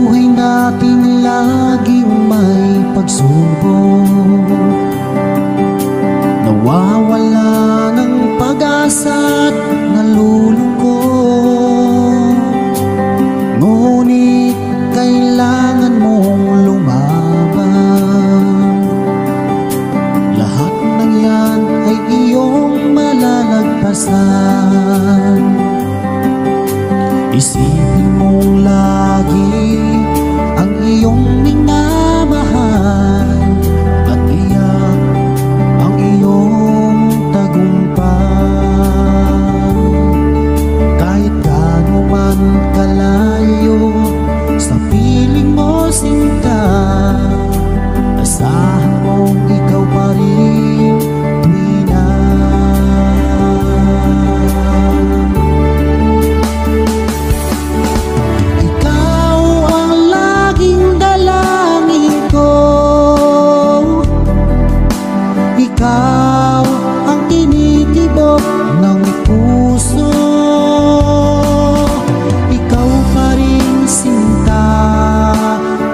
buhay natin laging may pagsubok, nawawala ng pag-asa at nalulungkot. Ngunit kailangan mong lumaban. Lahat ng yan ay iyong malalagpasan. Isipin mong lagi ang iyong minamahal at iyak ang iyong tagumpay. Kahit gaano man kalayo sa piling mo sinta, asahan mong ikaw pa rin tuwi na. Ikaw ang laging dalangin ko, ikaw ang tinitibok ng puso. Ikaw pa rin sinta,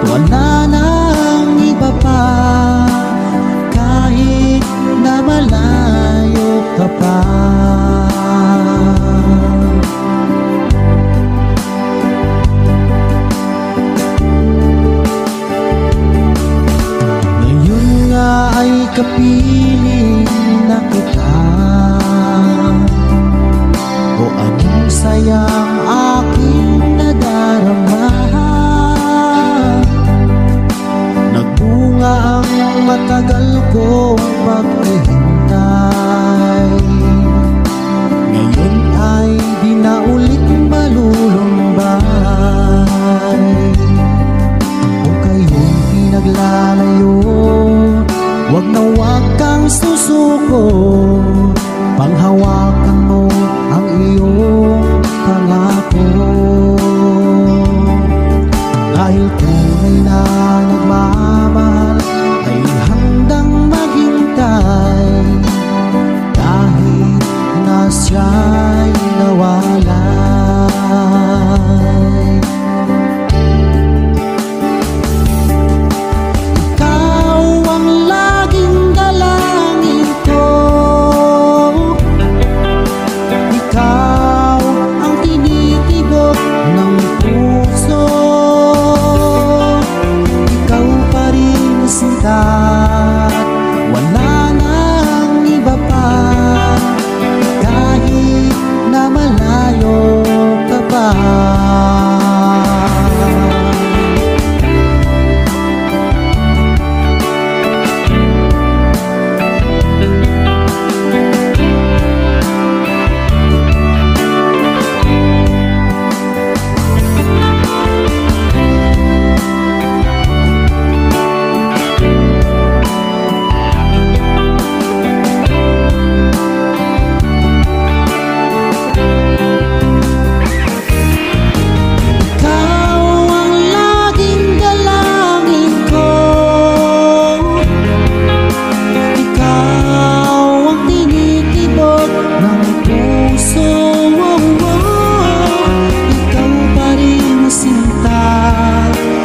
wala nang iba pa, kahit na malayo ka pa. Ngayon nga ay kapiling na kita, o anong sayang aking nadarama. Nagbunga ang matagal kong paghihintay, ngayon ay di na ulit malulumbay. Kung kayo'y pinaglalayo, wag na wag kang susuko, panghawakan mo ang iyong pangako. Dahil tunay na nagmamahal ay handang maghintay, kahit na siya'y nawalay. Ikaw ang laging dalangin ko, ikaw ang tinitibok ng puso. Ikaw pa rin sinta, wala nang iba pa, kahit na malayo ka pa.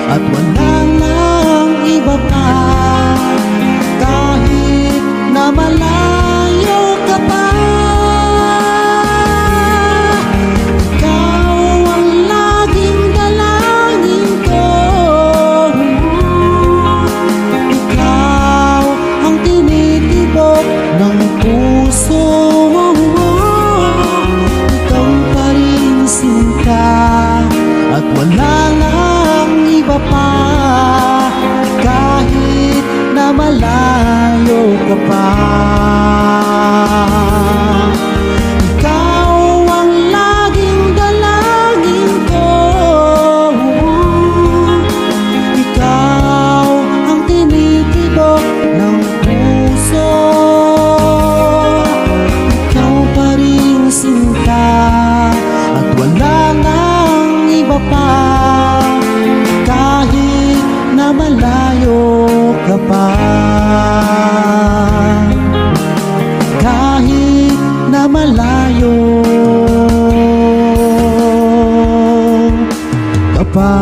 At wala nang iba pa, kahit na malayo ka pa. Ikaw ang laging dalangin ko, ikaw ang tinitibok ng puso. Ikaw pa rin sinta, at wala nang iba pa, kahit na malayo ka pa. Ikaw ang laging dalangin ko, ikaw ang tinitibok ng puso. Ikaw pa rin sinta, at wala nang iba pa, kahit na malayo ka pa, kahit na malayo ka pa.